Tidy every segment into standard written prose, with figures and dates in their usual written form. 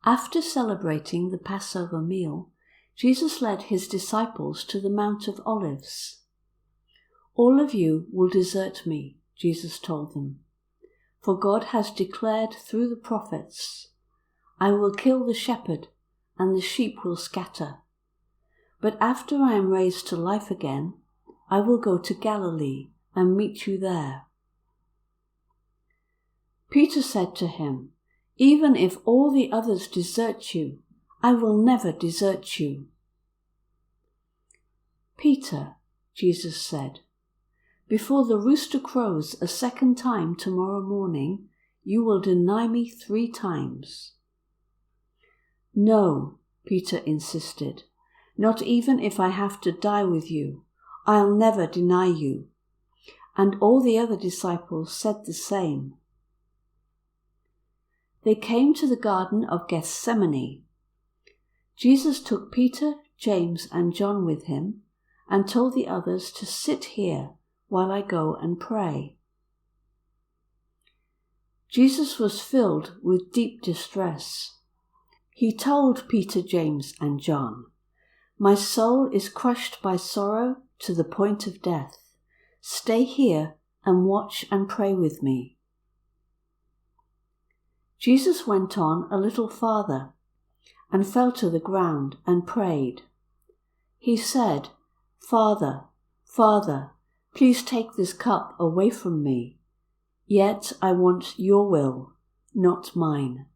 After celebrating the Passover meal, Jesus led his disciples to the Mount of Olives. "All of you will desert me," Jesus told them, "for God has declared through the prophets, 'I will kill the shepherd, and the sheep will scatter.' But after I am raised to life again, I will go to Galilee and meet you there." Peter said to him, "Even if all the others desert you, I will never desert you." "Peter," Jesus said, "before the rooster crows a second time tomorrow morning, you will deny me 3 times. "No," Peter insisted, "not even if I have to die with you. I'll never deny you." And all the other disciples said the same. They came to the Garden of Gethsemane. Jesus took Peter, James, and John with him and told the others to sit here while I go and pray. Jesus was filled with deep distress. He told Peter, James, and John, "My soul is crushed by sorrow to the point of death. Stay here and watch and pray with me." Jesus went on a little farther and fell to the ground and prayed. He said, "Father, Father, please take this cup away from me. Yet I want your will, not mine."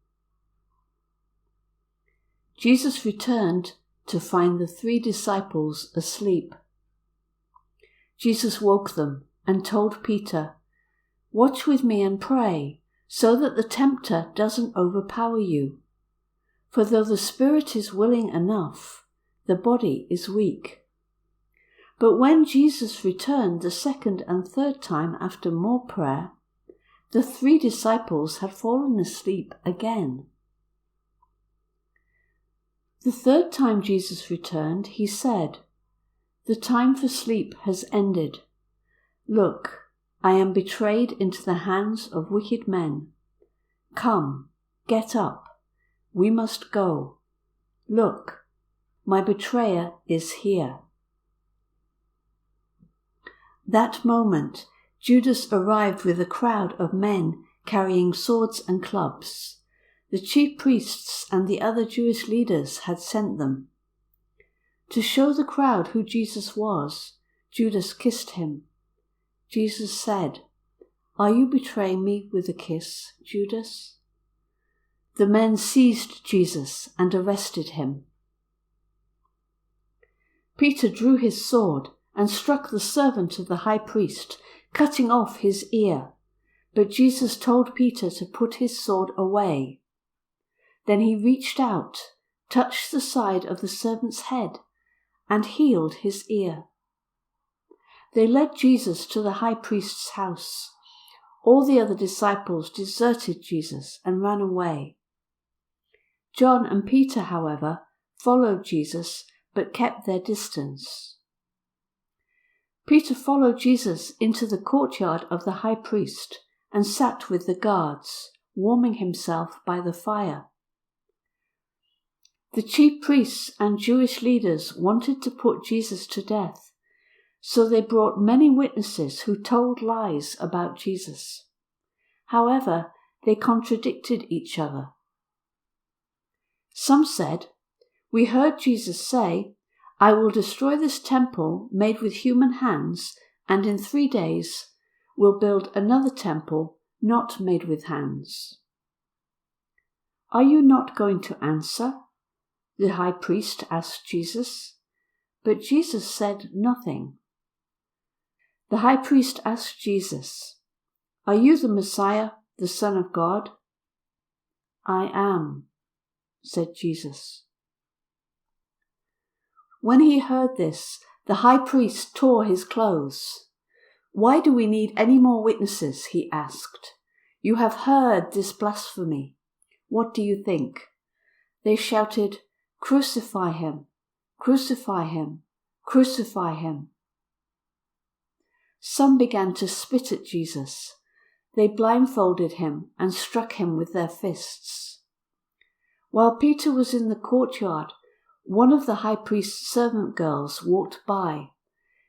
Jesus returned to find the 3 disciples asleep. Jesus woke them and told Peter, "Watch with me and pray, so that the tempter doesn't overpower you. For though the spirit is willing enough, the body is weak." But when Jesus returned the 2nd and 3rd time after more prayer, the 3 disciples had fallen asleep again. The 3rd time Jesus returned, he said, "The time for sleep has ended. Look, I am betrayed into the hands of wicked men. Come, get up. We must go. Look, my betrayer is here." That moment, Judas arrived with a crowd of men carrying swords and clubs. The chief priests and the other Jewish leaders had sent them. To show the crowd who Jesus was, Judas kissed him. Jesus said, "Are you betraying me with a kiss, Judas?" The men seized Jesus and arrested him. Peter drew his sword and struck the servant of the high priest, cutting off his ear. But Jesus told Peter to put his sword away. Then he reached out, touched the side of the servant's head, and healed his ear. They led Jesus to the high priest's house. All the other disciples deserted Jesus and ran away. John and Peter, however, followed Jesus but kept their distance. Peter followed Jesus into the courtyard of the high priest and sat with the guards, warming himself by the fire. The chief priests and Jewish leaders wanted to put Jesus to death, so they brought many witnesses who told lies about Jesus. However, they contradicted each other. Some said, "We heard Jesus say, 'I will destroy this temple made with human hands, and in 3 days will build another temple not made with hands.'" "Are you not going to answer?" the high priest asked Jesus. But Jesus said nothing. The high priest asked Jesus, "Are you the Messiah, the Son of God?" "I am," said Jesus. When he heard this, the high priest tore his clothes. "Why do we need any more witnesses?" he asked. "You have heard this blasphemy. What do you think?" They shouted, "Crucify him! Crucify him! Crucify him!" Some began to spit at Jesus. They blindfolded him and struck him with their fists. While Peter was in the courtyard, one of the high priest's servant girls walked by.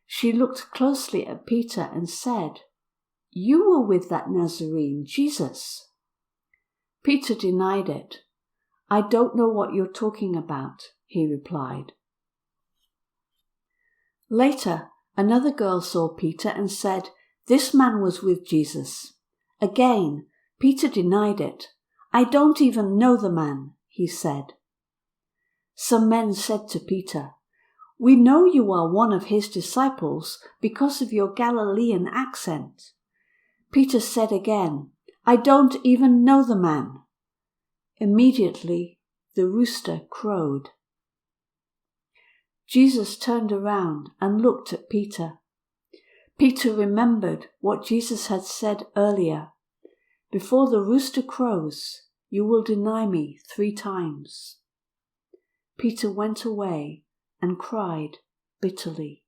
She looked closely at Peter and said, "You were with that Nazarene, Jesus." Peter denied it. "I don't know what you're talking about," he replied. Later, another girl saw Peter and said, "This man was with Jesus." Again, Peter denied it. "I don't even know the man," he said. Some men said to Peter, "We know you are one of his disciples because of your Galilean accent." Peter said again, "I don't even know the man." Immediately, the rooster crowed. Jesus turned around and looked at Peter. Peter remembered what Jesus had said earlier, "Before the rooster crows, you will deny me 3 times." Peter went away and cried bitterly.